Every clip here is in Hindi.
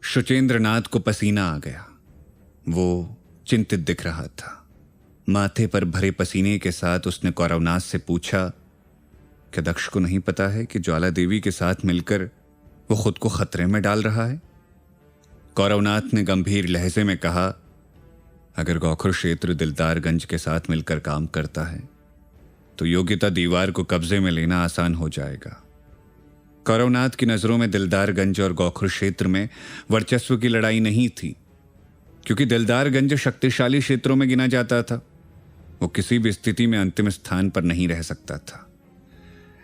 शुचेंद्रनाथ को पसीना आ गया। वो चिंतित दिख रहा था। माथे पर भरे पसीने के साथ उसने कौरवनाथ से पूछा, क्या दक्ष को नहीं पता है कि ज्वाला देवी के साथ मिलकर वो खुद को खतरे में डाल रहा है? कौरवनाथ ने गंभीर लहजे में कहा, अगर गौखुर क्षेत्र दिलदारगंज के साथ मिलकर काम करता है तो योग्यता दीवार को कब्जे में लेना आसान हो जाएगा। कौरवनाथ की नजरों में दिलदारगंज और गौखुर क्षेत्र में वर्चस्व की लड़ाई नहीं थी, क्योंकि दिलदारगंज शक्तिशाली क्षेत्रों में गिना जाता था। वो किसी भी स्थिति में अंतिम स्थान पर नहीं रह सकता था।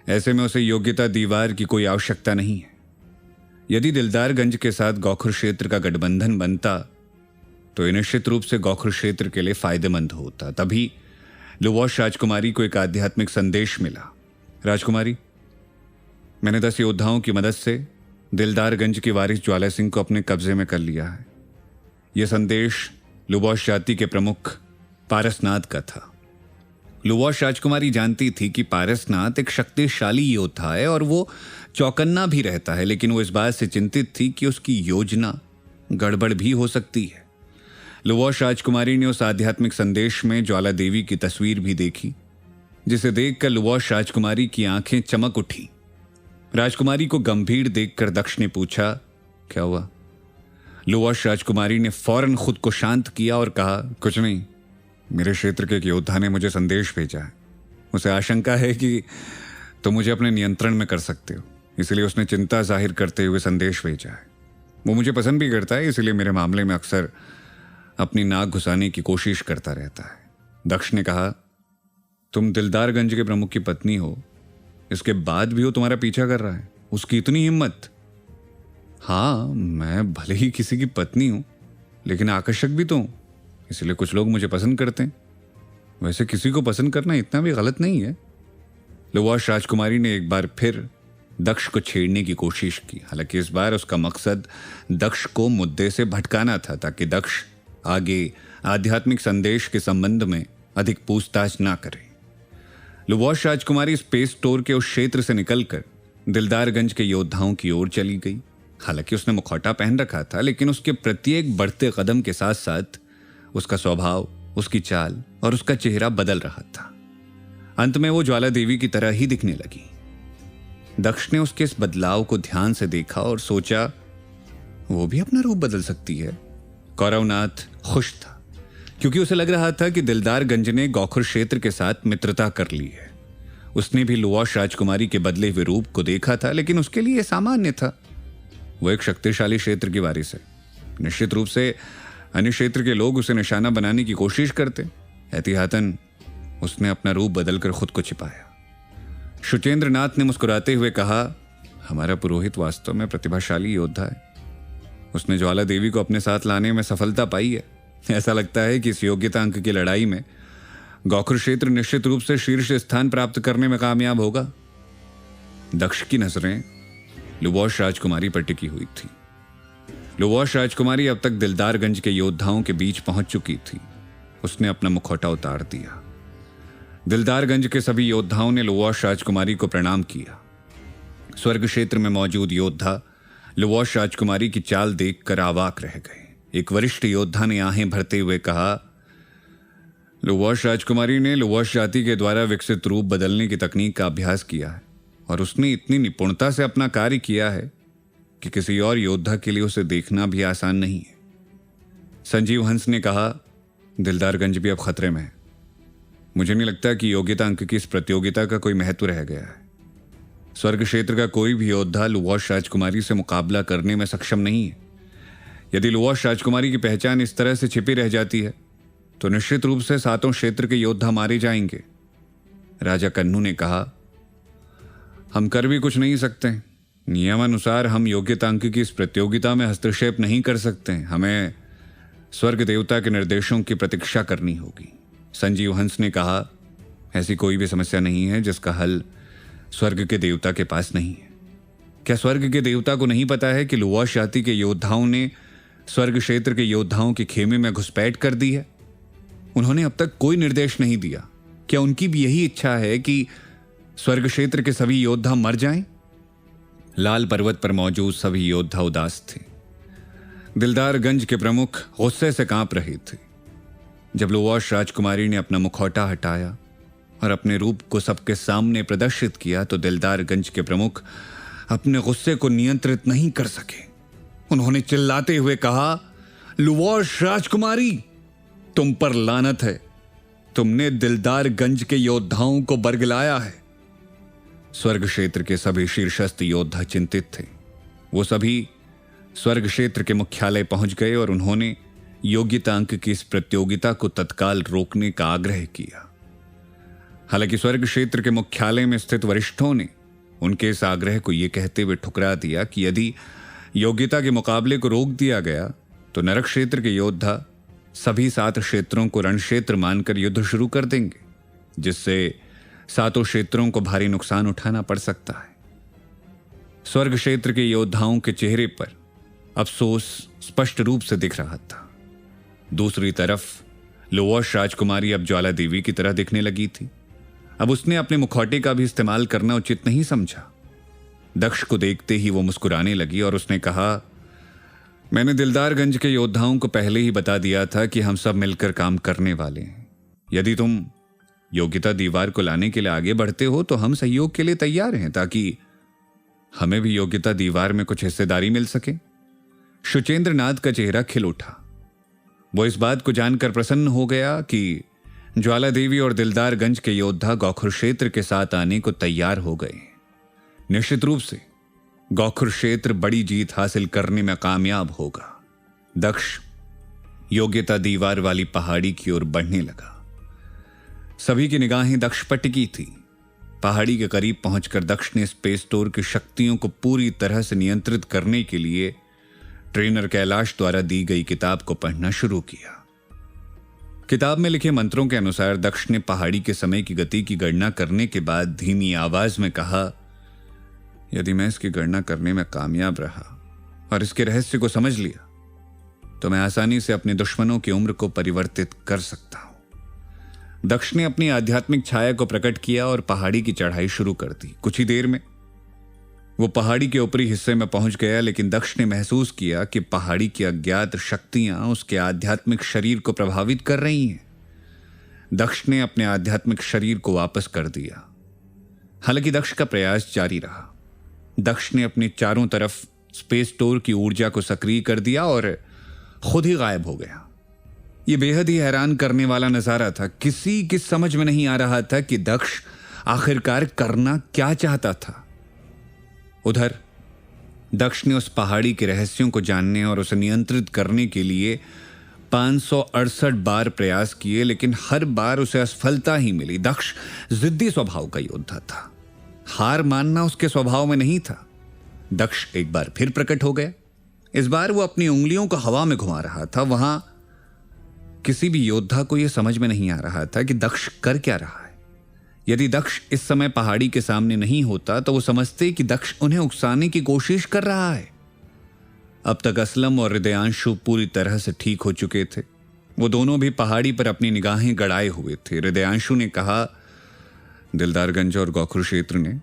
ऐसे में उसे योग्यता दीवार की कोई आवश्यकता नहीं है। यदि दिलदारगंज के साथ गौखुर क्षेत्र का गठबंधन बनता तो निश्चित रूप से गौखुर क्षेत्र के लिए फायदेमंद होता। तभी लुवोश राजकुमारी को एक आध्यात्मिक संदेश मिला। राजकुमारी, मैंने 10 योद्धाओं की मदद से दिलदारगंज के वारिस ज्वाला सिंह को अपने कब्जे में कर लिया है। यह संदेश लुवोश जाति के प्रमुख पारसनाथ का था। लुवोश राजकुमारी जानती थी कि पारसनाथ एक शक्तिशाली योद्धा है और वो चौकन्ना भी रहता है, लेकिन वो इस बात से चिंतित थी कि उसकी योजना गड़बड़ भी हो सकती है। लुवोश राजकुमारी ने उस आध्यात्मिक संदेश में ज्वाला देवी की तस्वीर भी देखी, जिसे देखकर लुवोश राजकुमारी की आंखें चमक उठी। राजकुमारी को गंभीर देखकर दक्ष ने पूछा, क्या हुआ? लुवोश राजकुमारी ने फौरन खुद को शांत किया और कहा, कुछ नहीं, मेरे क्षेत्र के एक योद्धा ने मुझे संदेश भेजा है। उसे आशंका है कि तुम मुझे अपने नियंत्रण में कर सकते हो, इसलिए उसने चिंता जाहिर करते हुए संदेश भेजा है। वो मुझे पसंद भी करता है, इसलिए मेरे मामले में अक्सर अपनी नाक घुसाने की कोशिश करता रहता है। दक्ष ने कहा, तुम दिलदारगंज के प्रमुख की पत्नी हो, इसके बाद भी वो तुम्हारा पीछा कर रहा है? उसकी इतनी हिम्मत? हाँ, मैं भले ही किसी की पत्नी हूं, लेकिन आकर्षक भी तो हूं, इसलिए कुछ लोग मुझे पसंद करते हैं। वैसे किसी को पसंद करना इतना भी गलत नहीं है। लुवोश राजकुमारी ने एक बार फिर दक्ष को छेड़ने की कोशिश की। हालांकि इस बार उसका मकसद दक्ष को मुद्दे से भटकाना था, ताकि दक्ष आगे आध्यात्मिक संदेश के संबंध में अधिक पूछताछ ना करे। लुवोश राजकुमारी स्पेस स्टोर के उस क्षेत्र से निकलकर दिलदारगंज के योद्धाओं की ओर चली गई। हालांकि उसने मुखौटा पहन रखा था, लेकिन उसके प्रत्येक बढ़ते कदम के साथ साथ उसका स्वभाव, उसकी चाल और उसका चेहरा बदल रहा था। अंत में वो ज्वाला देवी की तरह ही दिखने लगी। दक्ष ने उसके इस बदलाव को ध्यान से देखा और सोचा, वो भी अपना रूप बदल सकती है। कौरवनाथ खुश था, क्योंकि उसे लग रहा था कि दिलदारगंज ने गौखुर क्षेत्र के साथ मित्रता कर ली है। उसने भी लुवोश राजकुमारी के बदले हुए रूप को देखा था, लेकिन उसके लिए सामान्य था। वो एक शक्तिशाली क्षेत्र की वारिस है। निश्चित रूप से अन्य क्षेत्र के लोग उसे निशाना बनाने की कोशिश करते। एहतियातन उसने अपना रूप बदलकर खुद को छिपाया। शुचेंद्रनाथ ने मुस्कुराते हुए कहा, हमारा पुरोहित वास्तव में प्रतिभाशाली योद्धा है। उसने ज्वाला देवी को अपने साथ लाने में सफलता पाई है। ऐसा लगता है कि इस योग्यता अंक की लड़ाई में गौखुर क्षेत्र निश्चित रूप से शीर्ष स्थान प्राप्त करने में कामयाब होगा। दक्ष की नजरें लुवोश राजकुमारी पर टिकी हुई थी। लुवोश राजकुमारी अब तक दिलदारगंज के योद्धाओं के बीच पहुंच चुकी थी। उसने अपना मुखौटा उतार दिया। दिलदारगंज के सभी योद्धाओं ने लुवोश राजकुमारी को प्रणाम किया। स्वर्ग क्षेत्र में मौजूद योद्धा लुवोश राजकुमारी की चाल देखकर अवाक रह गए। एक वरिष्ठ योद्धा ने आहें भरते हुए कहा, लुवोश राजकुमारी ने लुवोश जाति के द्वारा विकसित रूप बदलने की तकनीक का अभ्यास किया है और उसने इतनी निपुणता से अपना कार्य किया है कि किसी और योद्धा के लिए उसे देखना भी आसान नहीं है। संजीव हंस ने कहा, दिलदारगंज भी अब खतरे में है। मुझे नहीं लगता कि योग्यता अंक की इस प्रतियोगिता का कोई महत्व रह गया है। स्वर्ग क्षेत्र का कोई भी योद्धा लुवोश राजकुमारी से मुकाबला करने में सक्षम नहीं है। यदि लुवोश राजकुमारी की पहचान इस तरह से छिपी रह जाती है तो निश्चित रूप से 7 क्षेत्र के योद्धा मारे जाएंगे। राजा कन्नू ने कहा, हम कर भी कुछ नहीं सकते। नियमानुसार हम योग्यता अंक की इस प्रतियोगिता में हस्तक्षेप नहीं कर सकते। हमें स्वर्ग देवता के निर्देशों की प्रतीक्षा करनी होगी। संजीव हंस ने कहा, ऐसी कोई भी समस्या नहीं है जिसका हल स्वर्ग के देवता के पास नहीं है। क्या स्वर्ग के देवता को नहीं पता है कि लुवोश जाति के योद्धाओं ने स्वर्ग क्षेत्र के योद्धाओं के खेमे में घुसपैठ कर दी है? उन्होंने अब तक कोई निर्देश नहीं दिया। क्या उनकी भी यही इच्छा है कि स्वर्ग क्षेत्र के सभी योद्धा मर जाएं? लाल पर्वत पर मौजूद सभी योद्धा उदास थे। दिलदारगंज के प्रमुख गुस्से से कांप रहे थे। जब लुवाश राजकुमारी ने अपना मुखौटा हटाया और अपने रूप को सबके सामने प्रदर्शित किया तो दिलदारगंज के प्रमुख अपने गुस्से को नियंत्रित नहीं कर सके। उन्होंने चिल्लाते हुए कहा, लुवाश राजकुमारी, तुम पर लानत है। तुमने दिलदारगंज के योद्धाओं को बरगलाया है। स्वर्ग क्षेत्र के सभी शीर्षस्थ योद्धा चिंतित थे। वो सभी स्वर्ग क्षेत्र के मुख्यालय पहुंच गए और उन्होंने योग्यता अंक की इस प्रतियोगिता को तत्काल रोकने का आग्रह किया। हालांकि स्वर्ग क्षेत्र के मुख्यालय में स्थित वरिष्ठों ने उनके इस आग्रह को यह कहते हुए ठुकरा दिया कि यदि योग्यता के मुकाबले को रोक दिया गया तो नरक क्षेत्र के योद्धा सभी 7 क्षेत्रों को रण क्षेत्र मानकर युद्ध शुरू कर देंगे, जिससे 7 क्षेत्रों को भारी नुकसान उठाना पड़ सकता है। स्वर्ग क्षेत्र के योद्धाओं के चेहरे पर अफसोस स्पष्ट रूप से दिख रहा था। दूसरी तरफ लुवाश राजकुमारी अब ज्वाला देवी की तरह दिखने लगी थी। अब उसने अपने मुखौटे का भी इस्तेमाल करना उचित नहीं समझा। दक्ष को देखते ही वो मुस्कुराने लगी और उसने कहा, मैंने दिलदारगंज के योद्धाओं को पहले ही बता दिया था कि हम सब मिलकर काम करने वाले हैं। यदि तुम योग्यता दीवार को लाने के लिए आगे बढ़ते हो तो हम सहयोग के लिए तैयार हैं, ताकि हमें भी योग्यता दीवार में कुछ हिस्सेदारी मिल सके। शुचेंद्र नाथ का चेहरा खिल उठा। वो इस बात को जानकर प्रसन्न हो गया कि ज्वाला देवी और दिलदारगंज के योद्धा गौखुर क्षेत्र के साथ आने को तैयार हो गए। निश्चित रूप से गौखुर क्षेत्र बड़ी जीत हासिल करने में कामयाब होगा। दक्ष योग्यता दीवार वाली पहाड़ी की ओर बढ़ने लगा। सभी की निगाहें दक्ष पर टिकी थी। पहाड़ी के करीब पहुंचकर दक्ष ने स्पेस टोर की शक्तियों को पूरी तरह से नियंत्रित करने के लिए ट्रेनर कैलाश द्वारा दी गई किताब को पढ़ना शुरू किया। किताब में लिखे मंत्रों के अनुसार दक्ष ने पहाड़ी के समय की गति की गणना करने के बाद धीमी आवाज में कहा, यदि मैं इसकी गणना करने में कामयाब रहा और इसके रहस्य को समझ लिया तो मैं आसानी से अपने दुश्मनों की उम्र को परिवर्तित कर सकता हूं। दक्ष ने अपनी आध्यात्मिक छाया को प्रकट किया और पहाड़ी की चढ़ाई शुरू कर दी। कुछ ही देर में वो पहाड़ी के ऊपरी हिस्से में पहुंच गया, लेकिन दक्ष ने महसूस किया कि पहाड़ी की अज्ञात शक्तियां उसके आध्यात्मिक शरीर को प्रभावित कर रही हैं। दक्ष ने अपने आध्यात्मिक शरीर को वापस कर दिया। हालांकि दक्ष का प्रयास जारी रहा। दक्ष ने अपने चारों तरफ स्पेस टोर की ऊर्जा को सक्रिय कर दिया और खुद ही गायब हो गया। यह बेहद ही हैरान करने वाला नजारा था। किसी की समझ में नहीं आ रहा था कि दक्ष आखिरकार करना क्या चाहता था। उधर दक्ष ने उस पहाड़ी के रहस्यों को जानने और उसे नियंत्रित करने के लिए 568 बार प्रयास किए, लेकिन हर बार उसे असफलता ही मिली। दक्ष जिद्दी स्वभाव का योद्धा था। हार मानना उसके स्वभाव में नहीं था। दक्ष एक बार फिर प्रकट हो गया। इस बार वो अपनी उंगलियों को हवा में घुमा रहा था। वहां किसी भी योद्धा को यह समझ में नहीं आ रहा था कि दक्ष कर क्या रहा है। यदि दक्ष इस समय पहाड़ी के सामने नहीं होता तो वो समझते कि दक्ष उन्हें उकसाने की कोशिश कर रहा है। अब तक असलम और हृदयांशु पूरी तरह से ठीक हो चुके थे। वो दोनों भी पहाड़ी पर अपनी निगाहें गड़ाए हुए थे। हृदयांशु ने कहा, दिलदारगंज और गौखुर क्षेत्र ने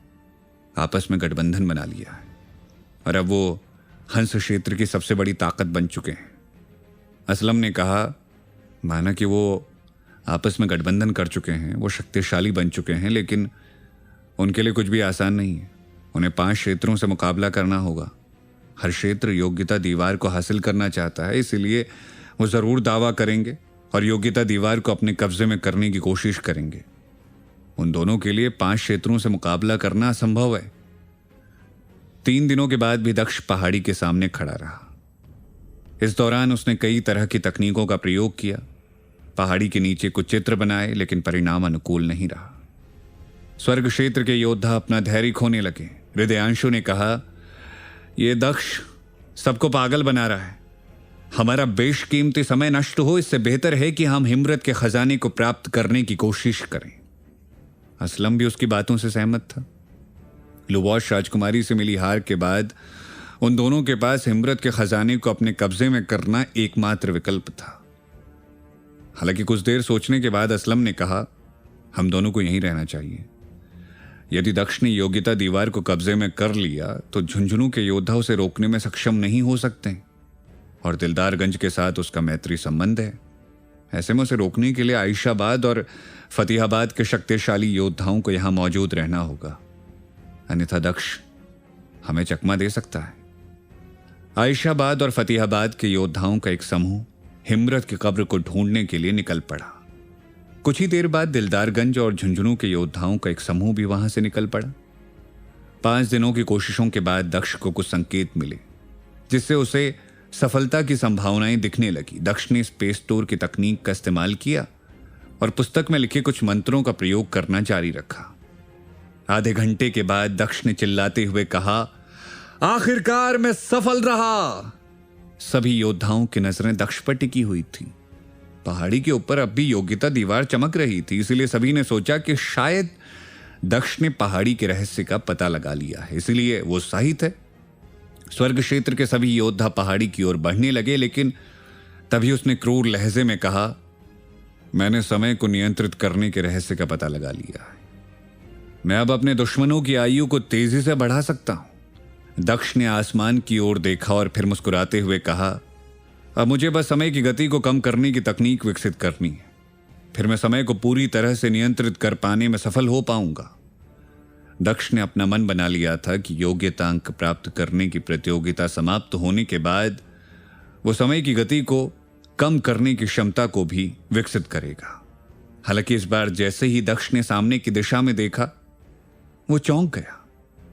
आपस में गठबंधन बना लिया है और अब वो हंस क्षेत्र की सबसे बड़ी ताकत बन चुके हैं। असलम ने कहा, माना कि वो आपस में गठबंधन कर चुके हैं, वो शक्तिशाली बन चुके हैं, लेकिन उनके लिए कुछ भी आसान नहीं है। उन्हें 5 क्षेत्रों से मुकाबला करना होगा। हर क्षेत्र योग्यता दीवार को हासिल करना चाहता है, इसीलिए वो जरूर दावा करेंगे और योग्यता दीवार को अपने कब्जे में करने की कोशिश करेंगे। उन दोनों के लिए 5 क्षेत्रों से मुकाबला करना असंभव है। 3 दिनों के बाद भी दक्ष पहाड़ी के सामने खड़ा रहा। इस दौरान उसने कई तरह की तकनीकों का प्रयोग किया। पहाड़ी के नीचे कुछ चित्र बनाए, लेकिन परिणाम अनुकूल नहीं रहा। स्वर्ग क्षेत्र के योद्धा अपना धैर्य खोने लगे। हृदयांशु ने कहा, यह दक्ष सबको पागल बना रहा है। हमारा बेशकीमती समय नष्ट हो, इससे बेहतर है कि हम हिम्मत के खजाने को प्राप्त करने की कोशिश करें। असलम भी उसकी बातों से सहमत था। लुवाश राजकुमारी से मिली हार के बाद उन दोनों के पास हिम्मत के खजाने को अपने कब्जे में करना एकमात्र विकल्प था। हालांकि कुछ देर सोचने के बाद असलम ने कहा, हम दोनों को यहीं रहना चाहिए। यदि दक्ष ने योग्यता दीवार को कब्जे में कर लिया तो झुंझुनू के योद्धा उसे रोकने में सक्षम नहीं हो सकते। और दिलदारगंज के साथ उसका मैत्री संबंध है। ऐसे में उसे रोकने के लिए आयशाबाद और फतेहाबाद के शक्तिशाली योद्धाओं को यहां मौजूद रहना होगा, अन्यथा दक्ष हमें चकमा दे सकता है। आयशाबाद और फतेहाबाद के योद्धाओं का एक समूह हिमरत की कब्र को ढूंढने के लिए निकल पड़ा। कुछ ही देर बाद दिलदारगंज और झुंझुनू के योद्धाओं का एक समूह भी वहां से निकल पड़ा। 5 दिनों की कोशिशों के बाद दक्ष को कुछ संकेत मिले, जिससे उसे सफलता की संभावनाएं दिखने लगी। दक्ष ने स्पेस टूर की तकनीक का इस्तेमाल किया और पुस्तक में लिखे कुछ मंत्रों का प्रयोग करना जारी रखा। आधे घंटे के बाद दक्ष ने चिल्लाते हुए कहा, आखिरकार मैं सफल रहा। सभी योद्धाओं की नजरें दक्ष पर टिकी हुई थी। पहाड़ी के ऊपर अब भी योग्यता दीवार चमक रही थी, इसलिए सभी ने सोचा कि शायद दक्ष ने पहाड़ी के रहस्य का पता लगा लिया है, इसलिए वो उत्साहित है। स्वर्ग क्षेत्र के सभी योद्धा पहाड़ी की ओर बढ़ने लगे, लेकिन तभी उसने क्रूर लहजे में कहा, मैंने समय को नियंत्रित करने के रहस्य का पता लगा लिया है। मैं अब अपने दुश्मनों की आयु को तेजी से बढ़ा सकता हूं। दक्ष ने आसमान की ओर देखा और फिर मुस्कुराते हुए कहा, अब मुझे बस समय की गति को कम करने की तकनीक विकसित करनी है, फिर मैं समय को पूरी तरह से नियंत्रित कर पाने में सफल हो पाऊंगा। दक्ष ने अपना मन बना लिया था कि योग्यता अंक प्राप्त करने की प्रतियोगिता समाप्त होने के बाद वो समय की गति को कम करने की क्षमता को भी विकसित करेगा। हालांकि इस बार जैसे ही दक्ष ने सामने की दिशा में देखा, वो चौंक गया।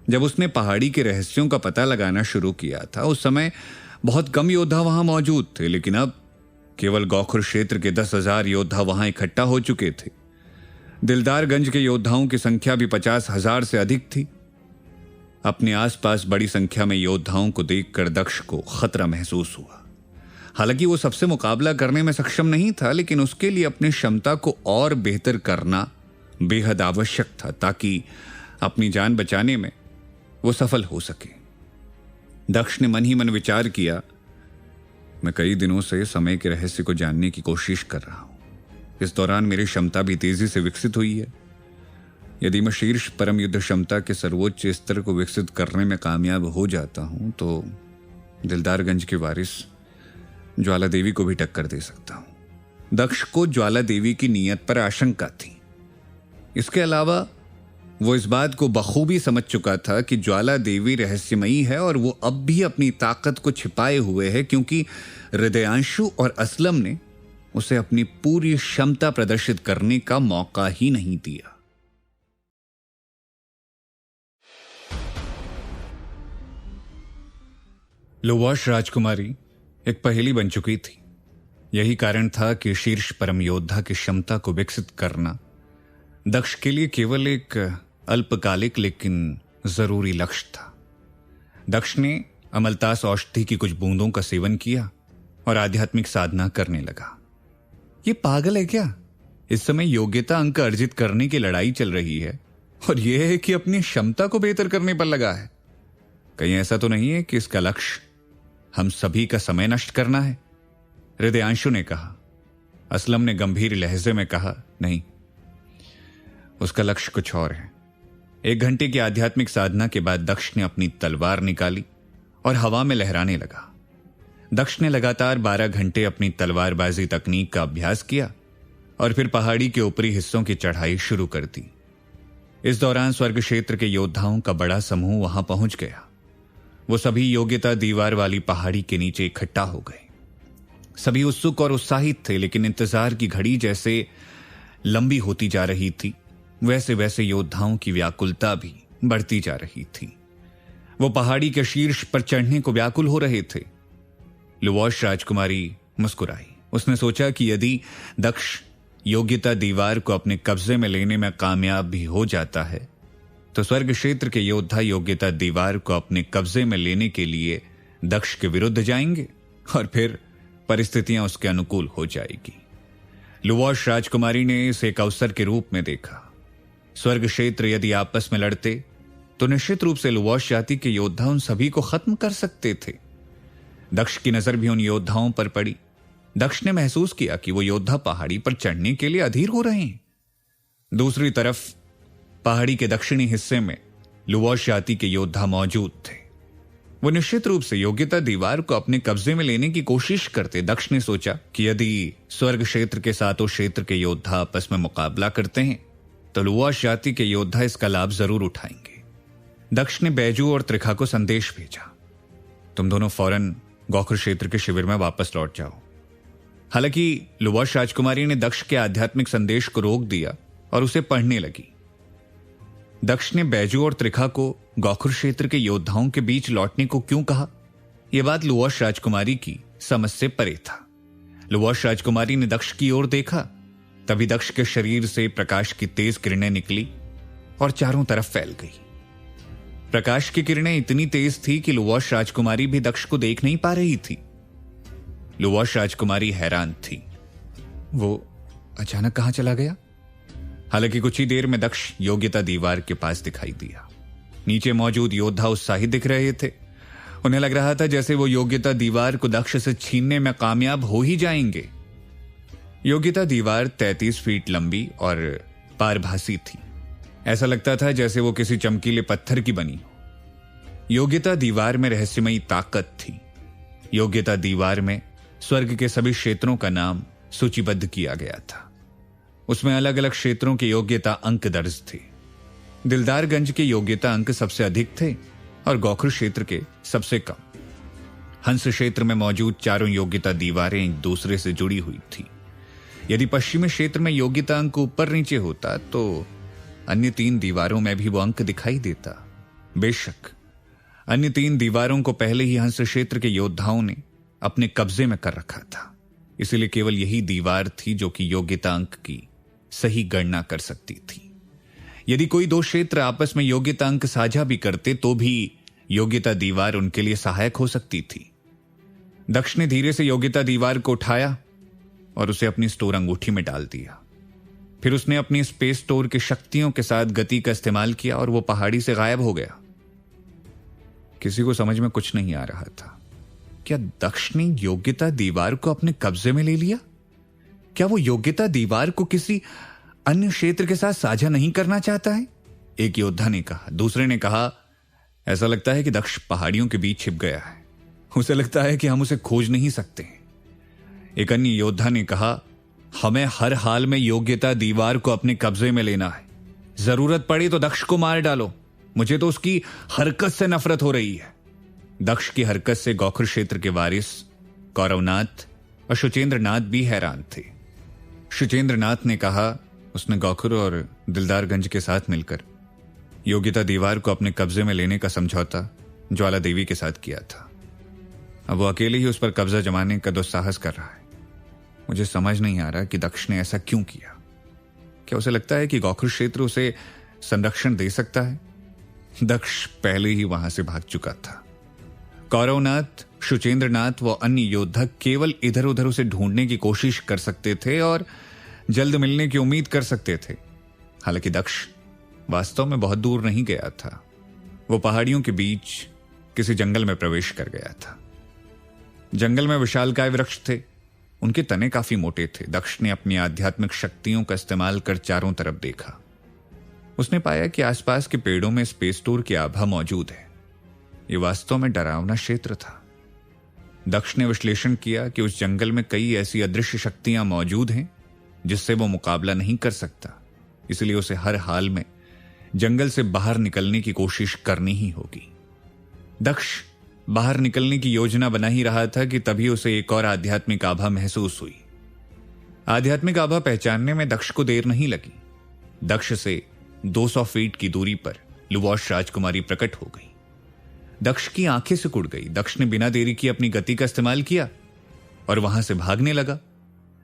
जब उसने पहाड़ी के रहस्यों का पता लगाना शुरू किया था, उस समय बहुत कम योद्धा वहां मौजूद थे, लेकिन अब केवल गौखुर क्षेत्र के 10,000 योद्धा वहां इकट्ठा हो चुके थे। दिलदारगंज के योद्धाओं की संख्या भी 50,000 से अधिक थी। अपने आसपास बड़ी संख्या में योद्धाओं को देखकर दक्ष को खतरा महसूस हुआ। हालांकि वो सबसे मुकाबला करने में सक्षम नहीं था, लेकिन उसके लिए अपनी क्षमता को और बेहतर करना बेहद आवश्यक था, ताकि अपनी जान बचाने में वो सफल हो सके। दक्ष ने मन ही मन विचार किया, मैं कई दिनों से समय के रहस्य को जानने की कोशिश कर रहा हूं। इस दौरान मेरी क्षमता भी तेजी से विकसित हुई है। यदि मैं शीर्ष परम युद्ध क्षमता के सर्वोच्च स्तर को विकसित करने में कामयाब हो जाता हूं, तो दिलदारगंज के वारिस ज्वाला देवी को भी टक्कर दे सकता हूं। दक्ष को ज्वाला देवी की नीयत पर आशंका थी। इसके अलावा वो इस बात को बखूबी समझ चुका था कि ज्वाला देवी रहस्यमयी है और वो अब भी अपनी ताकत को छिपाए हुए है, क्योंकि हृदयांशु और असलम ने उसे अपनी पूरी क्षमता प्रदर्शित करने का मौका ही नहीं दिया। लुवाश राजकुमारी एक पहेली बन चुकी थी। यही कारण था कि शीर्ष परम योद्धा की क्षमता को विकसित करना दक्ष के लिए केवल एक अल्पकालिक लेकिन जरूरी लक्ष्य था। दक्ष ने अमलतास औषधि की कुछ बूंदों का सेवन किया और आध्यात्मिक साधना करने लगा। ये पागल है क्या? इस समय योग्यता अंक अर्जित करने की लड़ाई चल रही है और यह है कि अपनी क्षमता को बेहतर करने पर लगा है। कहीं ऐसा तो नहीं है कि इसका लक्ष्य हम सभी का समय नष्ट करना है? हृदयांशु ने कहा। असलम ने गंभीर लहजे में कहा, नहीं, उसका लक्ष्य कुछ और है। 1 घंटे की आध्यात्मिक साधना के बाद दक्ष ने अपनी तलवार निकाली और हवा में लहराने लगा। दक्ष ने लगातार 12 घंटे अपनी तलवारबाजी तकनीक का अभ्यास किया और फिर पहाड़ी के ऊपरी हिस्सों की चढ़ाई शुरू कर दी। इस दौरान स्वर्ग क्षेत्र के योद्धाओं का बड़ा समूह वहां पहुंच गया। वो सभी योग्यता दीवार वाली पहाड़ी के नीचे इकट्ठा हो गए। सभी उत्सुक और उत्साहित थे, लेकिन इंतजार की घड़ी जैसे लंबी होती जा रही थी, वैसे वैसे योद्धाओं की व्याकुलता भी बढ़ती जा रही थी। वो पहाड़ी के शीर्ष पर चढ़ने को व्याकुल हो रहे थे। लुवाश राजकुमारी मुस्कुराई। उसने सोचा कि यदि दक्ष योग्यता दीवार को अपने कब्जे में लेने में कामयाब भी हो जाता है, तो स्वर्ग क्षेत्र के योद्धा योग्यता दीवार को अपने कब्जे में लेने के लिए दक्ष के विरुद्ध जाएंगे और फिर परिस्थितियां उसके अनुकूल हो जाएगी। लुवाश राजकुमारी ने इसे एक अवसर के रूप में देखा। स्वर्ग क्षेत्र यदि आपस में लड़ते तो निश्चित रूप से लुवाश जाति के योद्धा उन सभी को खत्म कर सकते थे। दक्ष की नजर भी उन योद्धाओं पर पड़ी। दक्ष ने महसूस किया कि वो योद्धा पहाड़ी पर चढ़ने के लिए अधीर हो रहे हैं। दूसरी तरफ पहाड़ी के दक्षिणी हिस्से में लुवाश जाति के योद्धा मौजूद थे। वो निश्चित रूप से योग्यता दीवार को अपने कब्जे में लेने की कोशिश करते। दक्ष ने सोचा कि यदि स्वर्ग क्षेत्र के सातों क्षेत्र के योद्धा आपस में मुकाबला करते हैं तो लुवाश जाति के योद्धा इसका लाभ जरूर उठाएंगे। दक्ष ने बैजू और त्रिखा को संदेश भेजा, तुम दोनों फौरन गौखुर क्षेत्र के शिविर में वापस लौट जाओ। हालांकि लुवाश राजकुमारी ने दक्ष के आध्यात्मिक संदेश को रोक दिया और उसे पढ़ने लगी। दक्ष ने बैजू और त्रिखा को गौखुर क्षेत्र के योद्धाओं के बीच लौटने को क्यों कहा, यह बात लुवाश राजकुमारी की समझ से परे था। लुवाश राजकुमारी ने दक्ष की ओर देखा, तभी दक्ष के शरीर से प्रकाश की तेज किरणें निकली और चारों तरफ फैल गई। प्रकाश की किरणें इतनी तेज थी कि लुवाश राजकुमारी भी दक्ष को देख नहीं पा रही थी। लुवाश राजकुमारी हैरान थी, वो अचानक कहां चला गया। हालांकि कुछ ही देर में दक्ष योग्यता दीवार के पास दिखाई दिया। नीचे मौजूद योद्धा उत्साहित दिख रहे थे। उन्हें लग रहा था जैसे वो योग्यता दीवार को दक्ष से छीनने में कामयाब हो ही जाएंगे। योग्यता दीवार 33 फीट लंबी और पारभासी थी। ऐसा लगता था जैसे वो किसी चमकीले पत्थर की बनी हो। योग्यता दीवार में रहस्यमयी ताकत थी। योग्यता दीवार में स्वर्ग के सभी क्षेत्रों का नाम सूचीबद्ध किया गया था। उसमें अलग अलग क्षेत्रों के योग्यता अंक दर्ज थे। दिलदारगंज के योग्यता अंक सबसे अधिक थे और गौखुर क्षेत्र के सबसे कम। हंस क्षेत्र में मौजूद चारों योग्यता दीवारें एक दूसरे से जुड़ी हुई थी। यदि पश्चिमी क्षेत्र में योग्यता अंक ऊपर नीचे होता तो अन्य 3 दीवारों में भी वो अंक दिखाई देता। बेशक अन्य 3 दीवारों को पहले ही हंस क्षेत्र के योद्धाओं ने अपने कब्जे में कर रखा था, इसलिए केवल यही दीवार थी जो कि योग्यता अंक की सही गणना कर सकती थी। यदि कोई 2 क्षेत्र आपस में योग्यता अंक साझा भी करते तो भी योग्यता दीवार उनके लिए सहायक हो सकती थी। दक्ष ने धीरे से योग्यता दीवार को उठाया और उसे अपनी स्टोर अंगूठी में डाल दिया। फिर उसने अपनी स्पेस स्टोर की शक्तियों के साथ गति का इस्तेमाल किया और वो पहाड़ी से गायब हो गया। किसी को समझ में कुछ नहीं आ रहा था। क्या दक्ष ने योग्यता दीवार को अपने कब्जे में ले लिया? क्या वो योग्यता दीवार को किसी अन्य क्षेत्र के साथ साझा नहीं करना चाहता है? एक योद्धा ने कहा। दूसरे ने कहा, ऐसा लगता है कि दक्ष पहाड़ियों के बीच छिप गया है। उसे लगता है कि हम उसे खोज नहीं सकते। एक अन्य योद्धा ने कहा, हमें हर हाल में योग्यता दीवार को अपने कब्जे में लेना है। जरूरत पड़ी तो दक्ष को मार डालो। मुझे तो उसकी हरकत से नफरत हो रही है। दक्ष की हरकत से गौखुर क्षेत्र के वारिस कौरवनाथ और शुचेंद्रनाथ भी हैरान थे। शुचेंद्रनाथ ने कहा, उसने गौखुर और दिलदारगंज के साथ मिलकर योग्यता दीवार को अपने कब्जे में लेने का समझौता ज्वाला देवी के साथ किया था। अब वो अकेले ही उस पर कब्जा जमाने का दुस्साहस कर रहा है। मुझे समझ नहीं आ रहा कि दक्ष ने ऐसा क्यों किया। क्या उसे लगता है कि गौखुर क्षेत्र उसे संरक्षण दे सकता है? दक्ष पहले ही वहां से भाग चुका था। कौरवनाथ, शुचेंद्रनाथ व अन्य योद्धा केवल इधर उधर उसे ढूंढने की कोशिश कर सकते थे और जल्द मिलने की उम्मीद कर सकते थे। हालांकि दक्ष वास्तव में बहुत दूर नहीं गया था। वो पहाड़ियों के बीच किसी जंगल में प्रवेश कर गया था। जंगल में विशालकाय वृक्ष थे। उनके तने काफी मोटे थे। दक्ष ने अपनी आध्यात्मिक शक्तियों का इस्तेमाल कर चारों तरफ देखा। उसने पाया कि आसपास के पेड़ों में स्पेस टूर की आभा मौजूद है। यह वास्तव में डरावना क्षेत्र था। दक्ष ने विश्लेषण किया कि उस जंगल में कई ऐसी अदृश्य शक्तियां मौजूद हैं जिससे वो मुकाबला नहीं कर सकता। इसलिए उसे हर हाल में जंगल से बाहर निकलने की कोशिश करनी ही होगी। दक्ष बाहर निकलने की योजना बना ही रहा था कि तभी उसे एक और आध्यात्मिक आभा महसूस हुई। आध्यात्मिक आभा पहचानने में दक्ष को देर नहीं लगी। दक्ष से 200 फीट की दूरी पर लुवाश राजकुमारी प्रकट हो गई। दक्ष की आंखें सिकुड़ गई। दक्ष ने बिना देरी की अपनी गति का इस्तेमाल किया और वहां से भागने लगा।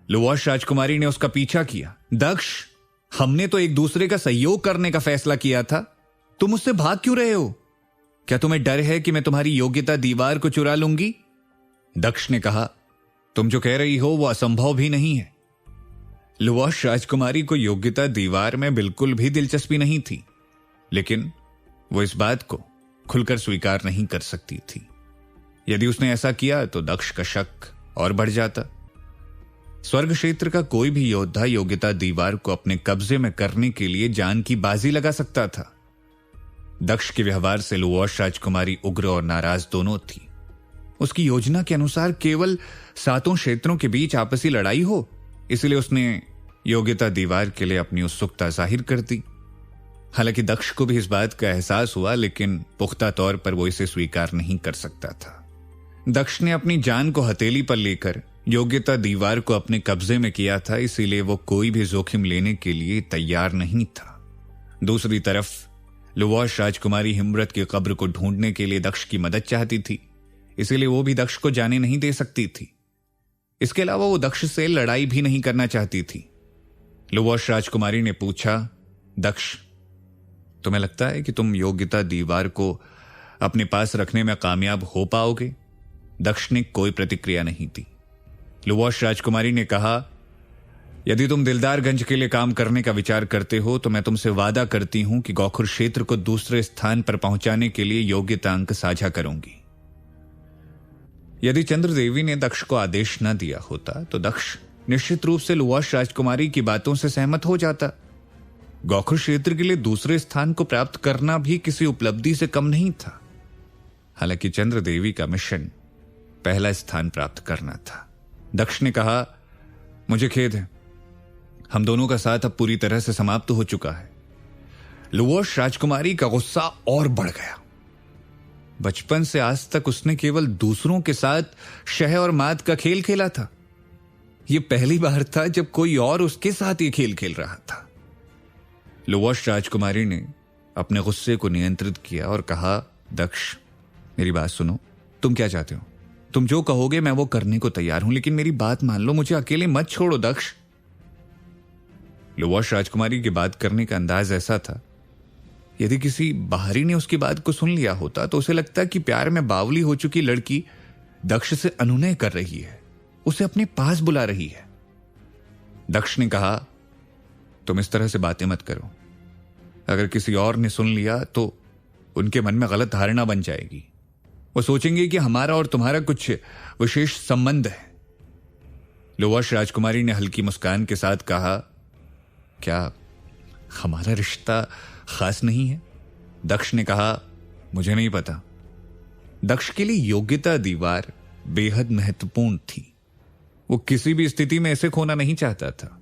लुवाश राजकुमारी ने उसका पीछा किया। दक्ष, हमने तो एक दूसरे का सहयोग करने का फैसला किया था। तुम मुझसे भाग क्यों रहे हो? क्या तुम्हें डर है कि मैं तुम्हारी योग्यता दीवार को चुरा लूंगी? दक्ष ने कहा, तुम जो कह रही हो वो असंभव भी नहीं है। लुवाश राजकुमारी को योग्यता दीवार में बिल्कुल भी दिलचस्पी नहीं थी, लेकिन वो इस बात को खुलकर स्वीकार नहीं कर सकती थी। यदि उसने ऐसा किया तो दक्ष का शक और बढ़ जाता। स्वर्ग क्षेत्र का कोई भी योद्धा योग्यता दीवार को अपने कब्जे में करने के लिए जान की बाजी लगा सकता था। दक्ष के व्यवहार से लुओश राजकुमारी उग्र और नाराज दोनों थी। उसकी योजना के अनुसार केवल 7 क्षेत्रों के बीच आपसी लड़ाई हो, इसलिए उसने योग्यता दीवार के लिए अपनी उत्सुकता जाहिर कर दी। हालांकि दक्ष को भी इस बात का एहसास हुआ, लेकिन पुख्ता तौर पर वो इसे स्वीकार नहीं कर सकता था। दक्ष ने अपनी जान को हथेली पर लेकर योग्यता दीवार को अपने कब्जे में किया था, इसीलिए वो कोई भी जोखिम लेने के लिए तैयार नहीं था। दूसरी तरफ लुओश राजकुमारी हिमव्रत की कब्र को ढूंढने के लिए दक्ष की मदद चाहती थी, इसीलिए वो भी दक्ष को जाने नहीं दे सकती थी। इसके अलावा वो दक्ष से लड़ाई भी नहीं करना चाहती थी। लुओश राजकुमारी ने पूछा, दक्ष, तुम्हें लगता है कि तुम योग्यता दीवार को अपने पास रखने में कामयाब हो पाओगे? दक्ष ने कोई प्रतिक्रिया नहीं दी। लुओश राजकुमारी ने कहा, यदि तुम दिलदारगंज के लिए काम करने का विचार करते हो तो मैं तुमसे वादा करती हूं कि गौखुर क्षेत्र को दूसरे स्थान पर पहुंचाने के लिए योग्यता अंक साझा करूंगी। यदि चंद्रदेवी ने दक्ष को आदेश न दिया होता तो दक्ष निश्चित रूप से लुओश राजकुमारी की बातों से सहमत हो जाता। गौखुर क्षेत्र के लिए दूसरे स्थान को प्राप्त करना भी किसी उपलब्धि से कम नहीं था। हालांकि चंद्रदेवी का मिशन पहला स्थान प्राप्त करना था। दक्ष ने कहा, मुझे खेद है, हम दोनों का साथ अब पूरी तरह से समाप्त हो चुका है। लुओश राजकुमारी का गुस्सा और बढ़ गया। बचपन से आज तक उसने केवल दूसरों के साथ शह और मात का खेल खेला था। यह पहली बार था जब कोई और उसके साथ ये खेल खेल रहा था। लुओश राजकुमारी ने अपने गुस्से को नियंत्रित किया और कहा, दक्ष, मेरी बात सुनो। तुम क्या चाहते हो? तुम जो कहोगे मैं वो करने को तैयार हूं, लेकिन मेरी बात मान लो, मुझे अकेले मत छोड़ो दक्ष। लुओश राजकुमारी की बात करने का अंदाज ऐसा था, यदि किसी बाहरी ने उसकी बात को सुन लिया होता तो उसे लगता कि प्यार में बावली हो चुकी लड़की दक्ष से अनुनय कर रही है, उसे अपने पास बुला रही है। दक्ष ने कहा, तुम इस तरह से बातें मत करो। अगर किसी और ने सुन लिया तो उनके मन में गलत धारणा बन जाएगी। वो सोचेंगे कि हमारा और तुम्हारा कुछ विशेष संबंध है। लुओश राजकुमारी ने हल्की मुस्कान के साथ कहा, क्या हमारा रिश्ता खास नहीं है? दक्ष ने कहा, मुझे नहीं पता। दक्ष के लिए योग्यता दीवार बेहद महत्वपूर्ण थी। वो किसी भी स्थिति में इसे खोना नहीं चाहता था।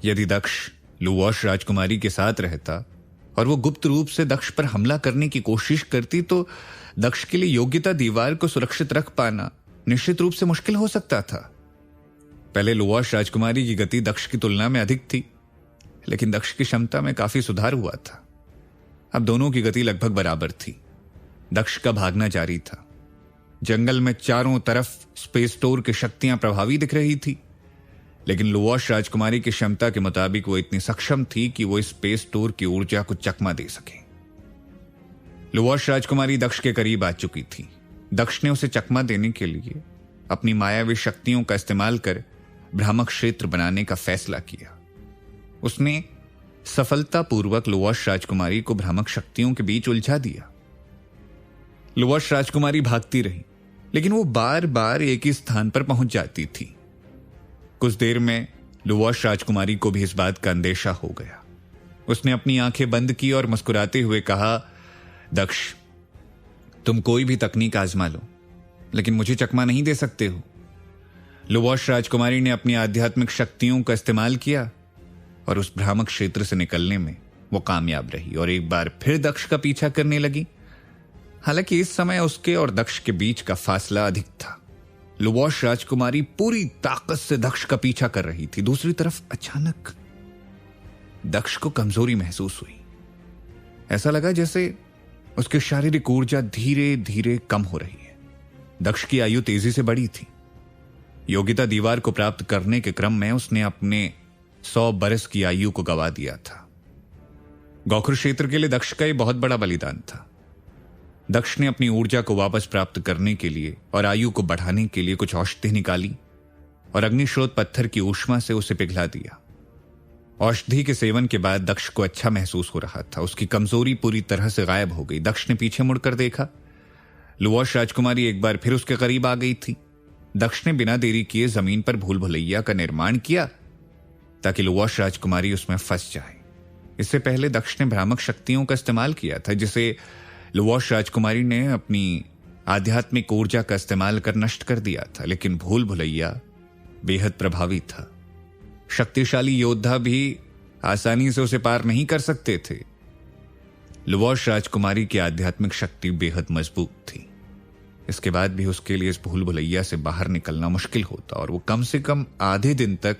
यदि दक्ष लुओश राजकुमारी के साथ रहता और वो गुप्त रूप से दक्ष पर हमला करने की कोशिश करती तो दक्ष के लिए योग्यता दीवार को सुरक्षित रख पाना निश्चित रूप से मुश्किल हो सकता था। पहले लुओश राजकुमारी की गति दक्ष की तुलना में अधिक थी, लेकिन दक्ष की क्षमता में काफी सुधार हुआ था। अब दोनों की गति लगभग बराबर थी। दक्ष का भागना जारी था। जंगल में चारों तरफ स्पेस टोर की शक्तियां प्रभावी दिख रही थी, लेकिन लुओश राजकुमारी की क्षमता के मुताबिक वो इतनी सक्षम थी कि वो स्पेस टोर की ऊर्जा को चकमा दे सके। लुओश राजकुमारी दक्ष के करीब आ चुकी थी। दक्ष ने उसे चकमा देने के लिए अपनी मायावी शक्तियों का इस्तेमाल कर भ्रामक क्षेत्र बनाने का फैसला किया। उसने सफलतापूर्वक लुओश राजकुमारी को भ्रामक शक्तियों के बीच उलझा दिया। लुओश राजकुमारी भागती रही, लेकिन वो बार बार एक ही स्थान पर पहुंच जाती थी। कुछ देर में लुओश राजकुमारी को भी इस बात का अंदेशा हो गया। उसने अपनी आंखें बंद की और मुस्कुराते हुए कहा, दक्ष, तुम कोई भी तकनीक आजमा लो, लेकिन मुझे चकमा नहीं दे सकते हो। लुओश राजकुमारी ने अपनी आध्यात्मिक शक्तियों का इस्तेमाल किया और उस भ्रामक क्षेत्र से निकलने में वो कामयाब रही और एक बार फिर दक्ष का पीछा करने लगी। हालांकि इस समय उसके और दक्ष के बीच का फासला अधिक था। लुओश राजकुमारी पूरी ताकत से दक्ष का पीछा कर रही थी। दूसरी तरफ अचानक दक्ष को कमजोरी महसूस हुई। ऐसा लगा जैसे उसकी शारीरिक ऊर्जा धीरे धीरे कम हो रही है। दक्ष की आयु तेजी से बढ़ी थी। योग्यता दीवार को प्राप्त करने के क्रम में उसने अपने 100 बरस की आयु को गंवा दिया था। गौखुर क्षेत्र के लिए दक्ष का यह बहुत बड़ा बलिदान था। दक्ष ने अपनी ऊर्जा को वापस प्राप्त करने के लिए और आयु को बढ़ाने के लिए कुछ औषधि निकाली और अग्निश्रोत पत्थर की ऊष्मा से उसे पिघला दिया। औषधि के सेवन के बाद दक्ष को अच्छा महसूस हो रहा था। उसकी कमजोरी पूरी तरह से गायब हो गई। दक्ष ने पीछे मुड़कर देखा। लुओश राजकुमारी एक बार फिर उसके करीब आ गई थी। दक्ष ने बिना देरी किए जमीन पर भूल भुलैया का निर्माण किया ताकि लुओश राजकुमारी उसमें फंस जाए। इससे पहले दक्ष ने भ्रामक शक्तियों का इस्तेमाल किया था, जिसे लुवॉश राजकुमारी ने अपनी आध्यात्मिक ऊर्जा का इस्तेमाल कर नष्ट कर दिया था। लेकिन भूल भुलैया बेहद प्रभावी था। शक्तिशाली योद्धा भी आसानी से उसे पार नहीं कर सकते थे। लुवॉश राजकुमारी की आध्यात्मिक शक्ति बेहद मजबूत थी। इसके बाद भी उसके लिए इस भूल भुलैया से बाहर निकलना मुश्किल होता और वो कम से कम आधे दिन तक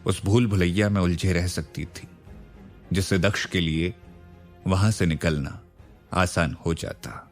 उस भूल भुलैया में उलझे रह सकती थी, जिससे दक्ष के लिए वहां से निकलना आसान हो जाता।